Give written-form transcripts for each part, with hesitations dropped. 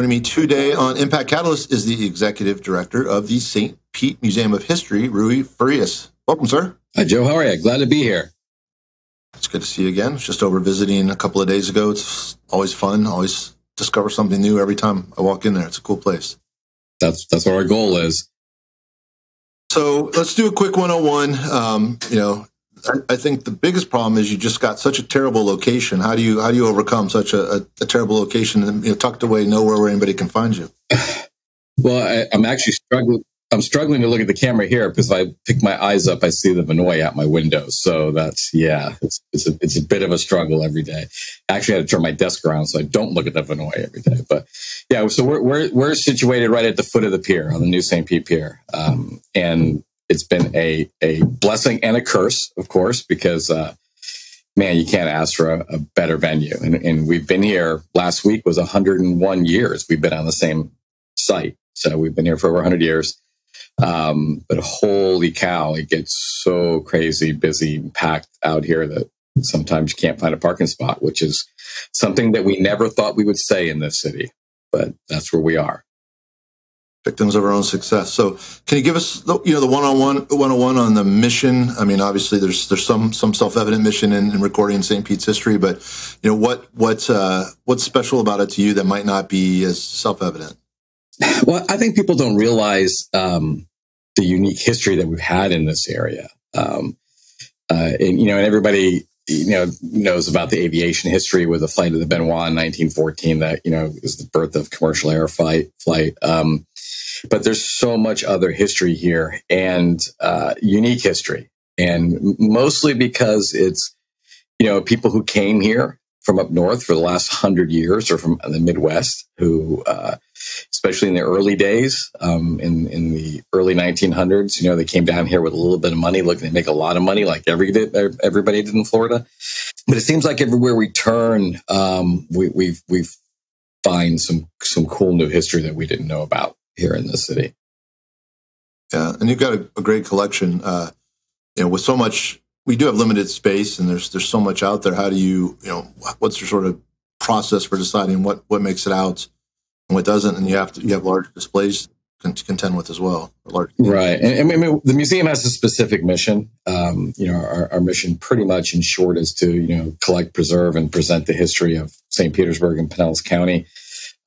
Joining me today on Impact Catalyst is the Executive Director of the St. Pete Museum of History, Rui Farias. Welcome, sir. Hi, Joe. How are you? Glad to be here. It's good to see you again. I was just over visiting a couple of days ago. It's always fun. Always discover something new every time I walk in there. It's a cool place. That's what our goal is. So let's do a quick 101. I think the biggest problem is you just got such a terrible location. How do you overcome such a terrible location and tucked away nowhere where anybody can find you? Well, I'm actually struggling. I'm struggling to look at the camera here because if I pick my eyes up, I see the Vinoy out my window. So it's a bit of a struggle every day. I actually had to turn my desk around so I don't look at the Vinoy every day. But yeah, so we're situated right at the foot of the pier on the new St. Pete Pier, and it's been a blessing and a curse, of course, because man, you can't ask for a better venue. And we've been here. Last week was 101 years. We've been on the same site, so we've been here for over 100 years. But holy cow, it gets so crazy busy and packed out here that sometimes you can't find a parking spot, which is something that we never thought we would say in this city, but that's where we are. Victims of our own success. So can you give us the 101 on the mission? I mean, obviously there's some self-evident mission in recording St. Pete's history, but what's special about it to you that might not be as self-evident? Well, I think people don't realize the unique history that we've had in this area. And everybody, knows about the aviation history with the flight of the Benoit in 1914 that, is the birth of commercial air flight. But there's so much other history here and unique history. And mostly because it's, people who came here from up north for the last 100 years or from the Midwest who, especially in the early days, in the early 1900s, they came down here with a little bit of money, looking to make a lot of money like everybody did in Florida. But it seems like everywhere we turn, we find some cool new history that we didn't know about here in the city. Yeah, and you've got a great collection. With so much, we do have limited space, and there's so much out there. How do you, what's your sort of process for deciding what makes it out and what doesn't? And you have large displays to contend with as well. Right, and I mean, the museum has a specific mission. Our mission, pretty much in short, is to collect, preserve, and present the history of St. Petersburg and Pinellas County.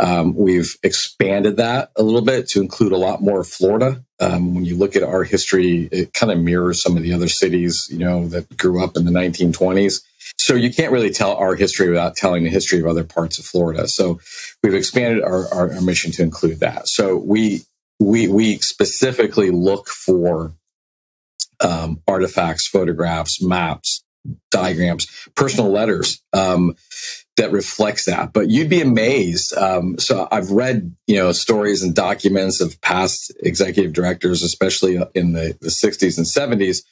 We've expanded that a little bit to include a lot more of Florida. When you look at our history, it kind of mirrors some of the other cities, that grew up in the 1920s. So you can't really tell our history without telling the history of other parts of Florida. So we've expanded our mission to include that. So we specifically look for artifacts, photographs, maps, diagrams, personal letters that reflects that. But you'd be amazed. So I've read, stories and documents of past executive directors, especially in the 60s and 70s,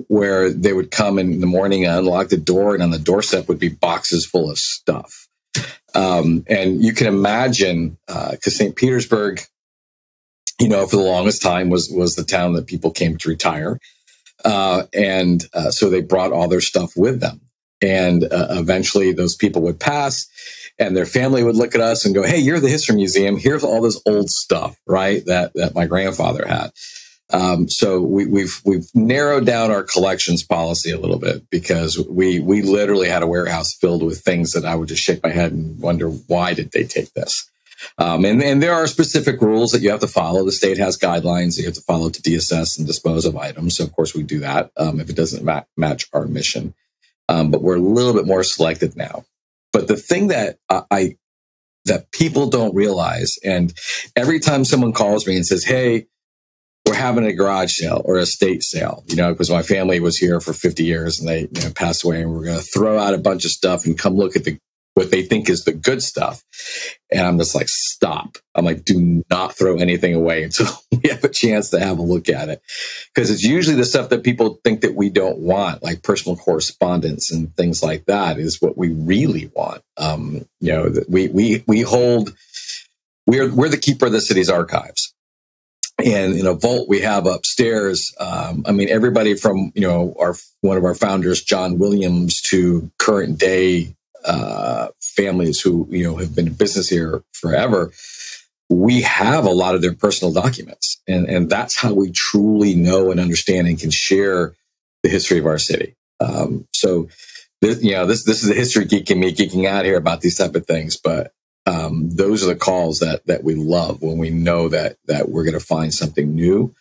where they would come in the morning and unlock the door, and on the doorstep would be boxes full of stuff. And you can imagine, because St. Petersburg, for the longest time was the town that people came to retire. So they brought all their stuff with them. And eventually those people would pass and their family would look at us and go, "Hey, you're the History Museum. Here's all this old stuff, right? That my grandfather had." So we've narrowed down our collections policy a little bit because we literally had a warehouse filled with things that I would just shake my head and wonder, why did they take this? And there are specific rules that you have to follow. The state has guidelines that you have to follow to deassess and dispose of items. So of course we do that if it doesn't match our mission. But we're a little bit more selective now. But the thing that that people don't realize, and every time someone calls me and says, "Hey, we're having a garage sale or a estate sale," because my family was here for 50 years and they passed away, and we're going to throw out a bunch of stuff and come look at what they think is the good stuff. And I'm just like, stop. I'm like, do not throw anything away until we have a chance to have a look at it. Because it's usually the stuff that people think that we don't want, like personal correspondence and things like that, is what we really want. We hold, we're the keeper of the city's archives. And in a vault we have upstairs, everybody from, one of our founders, John Williams, to current day families who, have been in business here forever, we have a lot of their personal documents. And that's how we truly know and understand and can share the history of our city. So this is the history geek in me geeking out here about these type of things. But those are the calls that we love when we know that we're going to find something new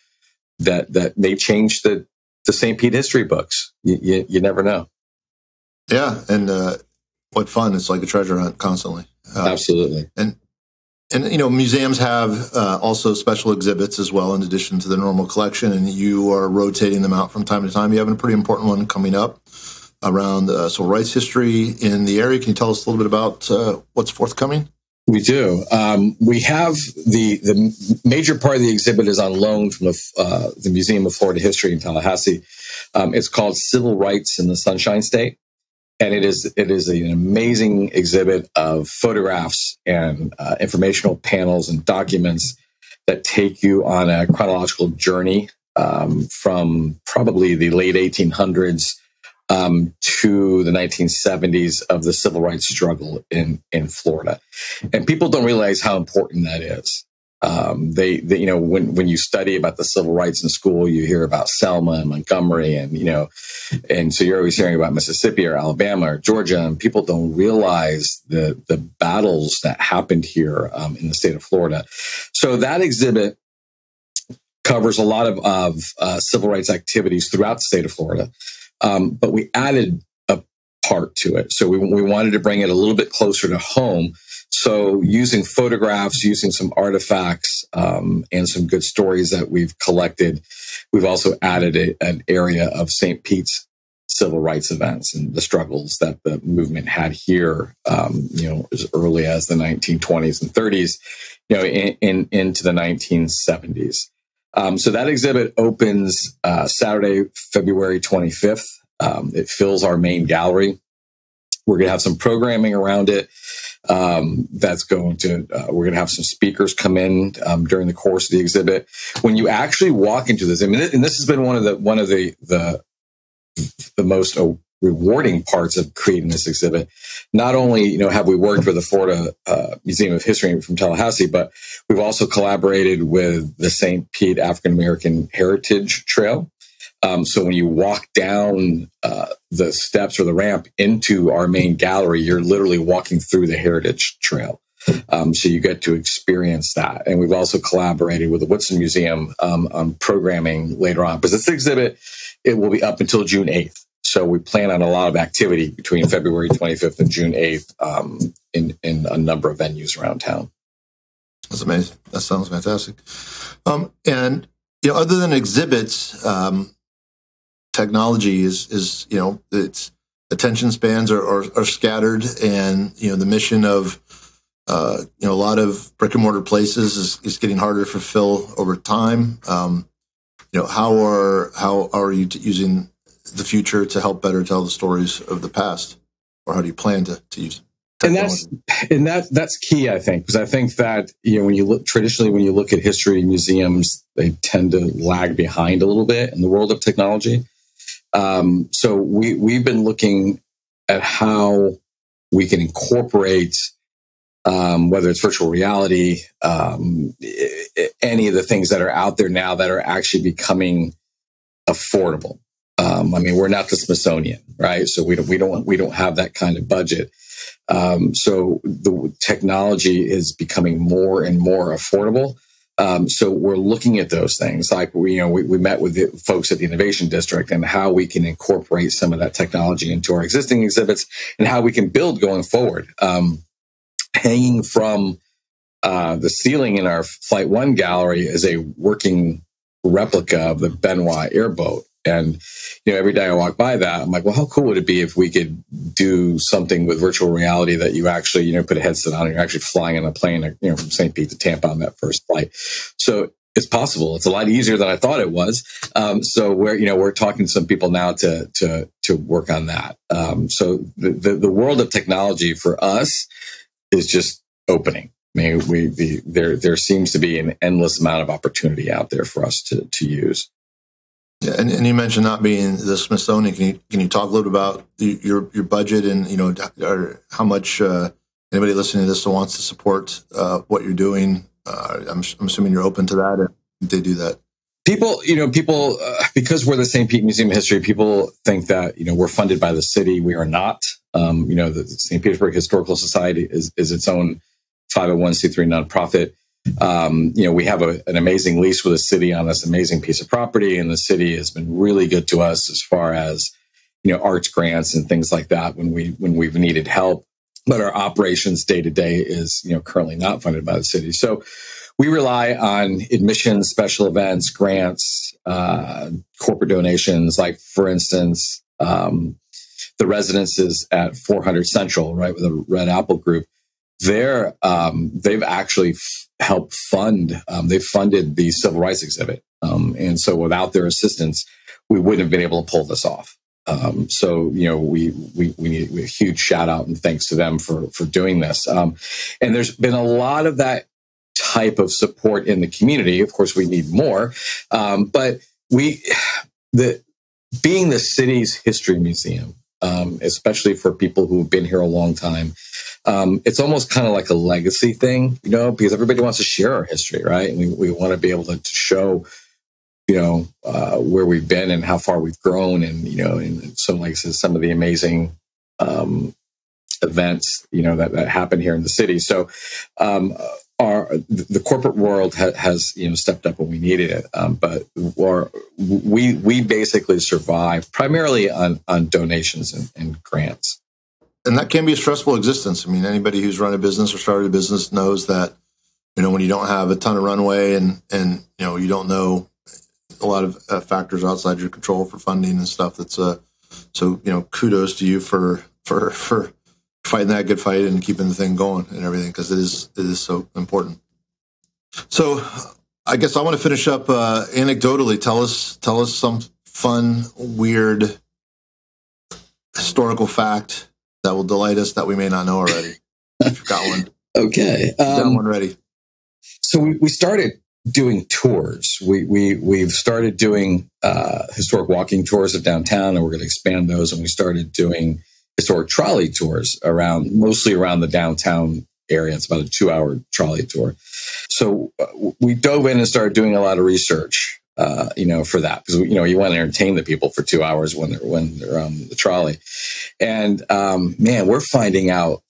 that may change the St. Pete history books. You never know. Yeah, and what fun! It's like a treasure hunt constantly. Absolutely. And museums have also special exhibits as well, in addition to the normal collection, and you are rotating them out from time to time. You have a pretty important one coming up around civil rights history in the area. Can you tell us a little bit about what's forthcoming? We do. We have the major part of the exhibit is on loan from the Museum of Florida History in Tallahassee. It's called Civil Rights in the Sunshine State. And it is an amazing exhibit of photographs and informational panels and documents that take you on a chronological journey from probably the late 1800s to the 1970s of the civil rights struggle in Florida. And people don't realize how important that is. When you study about the civil rights in school, you hear about Selma and Montgomery and so you're always hearing about Mississippi or Alabama or Georgia, and people don't realize the battles that happened here in the state of Florida. So that exhibit covers a lot of civil rights activities throughout the state of Florida. But we added a part to it. So we wanted to bring it a little bit closer to home. So using photographs, using some artifacts, and some good stories that we've collected, we've also added an area of St. Pete's civil rights events and the struggles that the movement had here, as early as the 1920s and 30s, into the 1970s. So that exhibit opens Saturday, February 25th. It fills our main gallery. We're going to have some programming around it. That's going to, we're going to have some speakers come in during the course of the exhibit. When you actually walk into this, and this has been one of the most rewarding parts of creating this exhibit. Not only, have we worked with the Florida Museum of History from Tallahassee, but we've also collaborated with the St. Pete African American Heritage Trail. So when you walk down the steps or the ramp into our main gallery, you're literally walking through the Heritage Trail. So you get to experience that. And we've also collaborated with the Woodson Museum on programming later on. Because this exhibit, it will be up until June 8th. So we plan on a lot of activity between February 25th and June 8th in a number of venues around town. That's amazing. That sounds fantastic. And other than exhibits, technology is its attention spans are scattered, and the mission of a lot of brick and mortar places is getting harder to fulfill over time. How are you using the future to help better tell the stories of the past, or how do you plan to use technology? And that's key, I think, because I think that when you look at history museums, they tend to lag behind a little bit in the world of technology. So we've been looking at how we can incorporate, whether it's virtual reality, any of the things that are out there now that are actually becoming affordable. We're not the Smithsonian, right? So we don't have that kind of budget. So the technology is becoming more and more affordable. So we're looking at those things. Like we met with the folks at the Innovation District and how we can incorporate some of that technology into our existing exhibits and how we can build going forward. Hanging from the ceiling in our Flight 1 gallery is a working replica of the Benoit airboat. And, every day I walk by that, I'm like, well, how cool would it be if we could do something with virtual reality that you actually, put a headset on and you're actually flying in a plane, from St. Pete to Tampa on that first flight. So it's possible. It's a lot easier than I thought it was. So we're talking to some people now to work on that. So the world of technology for us is just opening. There seems to be an endless amount of opportunity out there for us to use. Yeah, and you mentioned not being the Smithsonian. Can you talk a little bit about your budget and or how much anybody listening to this that wants to support what you're doing? I'm assuming you're open to that, and they do that. People, because we're the St. Pete Museum of History, people think that we're funded by the city. We are not. The St. Petersburg Historical Society is its own 501c3 nonprofit. We have an amazing lease with the city on this amazing piece of property, and the city has been really good to us as far as arts grants and things like that when we've needed help. But our operations day to day is currently not funded by the city, so we rely on admissions, special events, grants, corporate donations. Like for instance, the residences at 400 Central, right, with the Red Apple Group. They've actually helped fund. They've funded the Civil Rights exhibit, and so without their assistance, we wouldn't have been able to pull this off. So we need a huge shout out and thanks to them for doing this. And there's been a lot of that type of support in the community. Of course, we need more, but being the city's history museum, especially for people who have been here a long time. It's almost kind of like a legacy thing, because everybody wants to share our history, right? And we want to be able to show, where we've been and how far we've grown, and so like I said, some of the amazing events, that happen here in the city. So the corporate world has stepped up when we needed it, but we basically survive primarily on donations and grants. And that can be a stressful existence. I mean, anybody who's run a business or started a business knows that, when you don't have a ton of runway and you don't know a lot of factors outside your control for funding and stuff. So kudos to you for fighting that good fight and keeping the thing going and everything, because it is so important. So I guess I want to finish up anecdotally. Tell us some fun, weird historical fact that will delight us that we may not know already. If you've got one. Okay. Got one ready. So we started doing tours. We've started doing historic walking tours of downtown, and we're going to expand those. And we started doing historic trolley tours mostly around the downtown area. It's about a 2-hour trolley tour. So we dove in and started doing a lot of research, for that, because you want to entertain the people for 2 hours when they're on the trolley. And we're finding out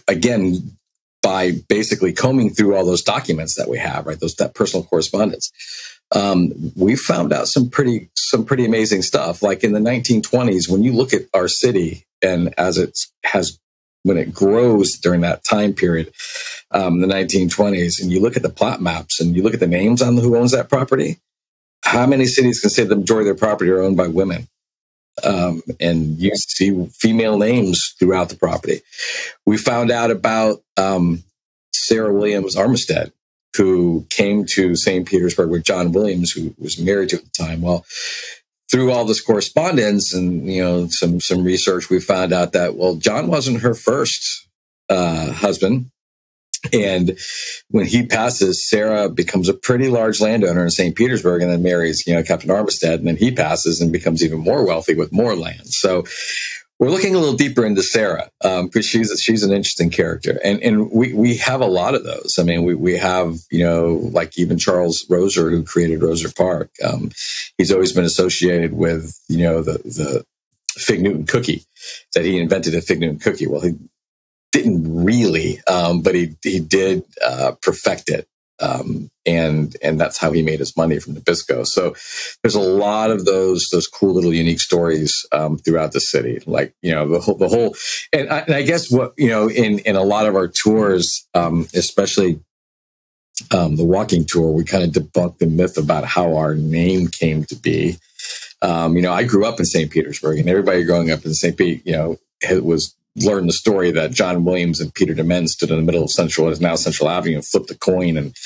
again by basically combing through all those documents that we have, right? that personal correspondence. We found out some pretty amazing stuff. Like in the 1920s, when you look at our city and when it grows during that time period, the 1920s, and you look at the plot maps and you look at the names on who owns that property, how many cities can say the majority of their property are owned by women? And you see female names throughout the property. We found out about Sarah Williams Armistead, who came to St. Petersburg with John Williams, who was married to at the time. Well, through all this correspondence and some research, we found out that John wasn't her first husband. And when he passes, Sarah becomes a pretty large landowner in St. Petersburg and then marries, Captain Armistead. And then he passes and becomes even more wealthy with more land. So we're looking a little deeper into Sarah because she's an interesting character. And we have a lot of those. I mean, we have, like even Charles Roser, who created Roser Park. He's always been associated with, the Fig Newton cookie, that he invented a Fig Newton cookie. Well, he didn't really, but he did perfect it. And that's how he made his money from Nabisco. So there's a lot of those cool little unique stories throughout the city, like, the whole, and I guess what, in a lot of our tours, especially the walking tour, we kind of debunked the myth about how our name came to be. I grew up in St. Petersburg, and everybody growing up in St. Pete, learned the story that John Williams and Peter DeMen stood in the middle of now Central Avenue, and flipped a coin, and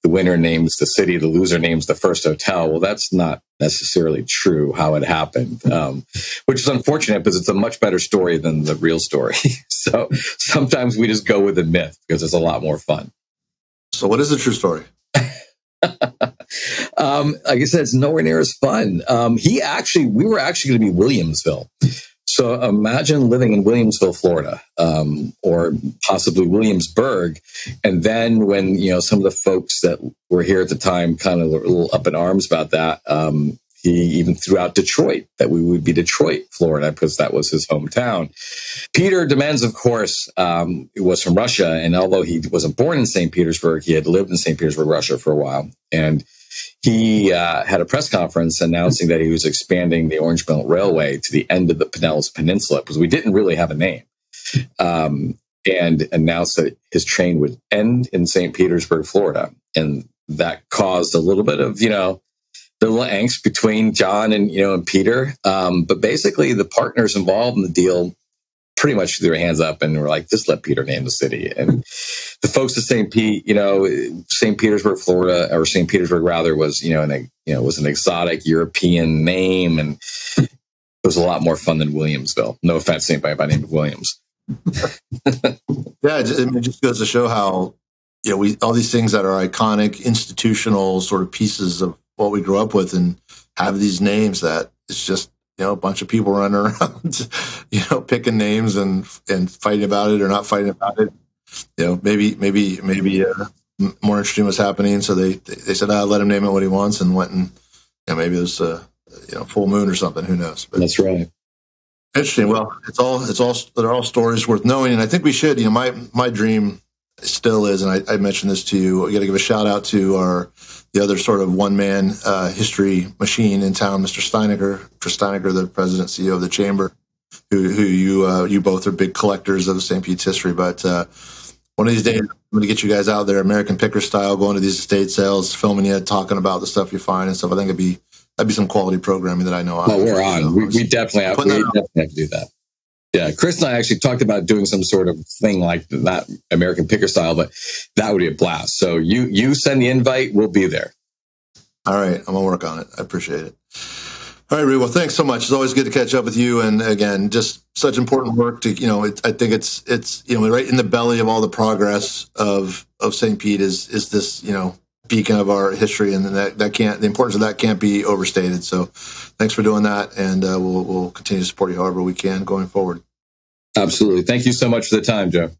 the winner names the city, the loser names the first hotel. Well, that's not necessarily true how it happened, which is unfortunate because it's a much better story than the real story. So sometimes we just go with the myth because it's a lot more fun. So what is the true story? Like I said, it's nowhere near as fun. We were actually going to be Williamsville. So imagine living in Williamsville, Florida, or possibly Williamsburg. And then when, some of the folks that were here at the time kind of were a little up in arms about that, he even threw out Detroit, that we would be Detroit, Florida, because that was his hometown. Peter Demenz, of course, was from Russia. And although he wasn't born in St. Petersburg, he had lived in St. Petersburg, Russia for a while. And he had a press conference announcing that he was expanding the Orange Belt Railway to the end of the Pinellas Peninsula, because we didn't really have a name, and announced that his train would end in St. Petersburg, Florida. And that caused a little bit of, the little angst between John and Peter. But basically, the partners involved in the deal pretty much threw their hands up and were like, just let Peter name the city. And the folks at St. Petersburg, Florida, or St. Petersburg rather, was was an exotic European name, and it was a lot more fun than Williamsville. No offense to anybody by the name of Williams. Yeah, it just goes to show how all these things that are iconic institutional sort of pieces of what we grew up with, and have these names that it's just a bunch of people running around, picking names and fighting about it or not fighting about it. Maybe more interesting was happening, so they said, let him name it what he wants, and went and maybe it was full moon or something. Who knows? But that's right. Interesting. Well, they're all stories worth knowing, and I think we should. My dream still is, and I mentioned this to you. We got to give a shout out to the other sort of one-man history machine in town, Mr. Steinecker. Chris Steinecker, the president CEO of the Chamber, who you both are big collectors of the St. Pete's history. But one of these days, I'm going to get you guys out there, American Picker style, going to these estate sales, filming you, talking about the stuff you find and stuff. I think that'd be some quality programming that I know. Well, we're on. So we definitely have to do that. Yeah, Chris and I actually talked about doing some sort of thing like not American Picker style, but that would be a blast. So you send the invite, we'll be there. All right, I'm gonna work on it. I appreciate it. All right, Reed. Well, thanks so much. It's always good to catch up with you. And again, just such important work. I think it's right in the belly of all the progress of St. Pete is this beacon of our history, and the importance of that can't be overstated. So thanks for doing that, and we'll continue to support you however we can going forward. Absolutely. Thank you so much for the time, Joe.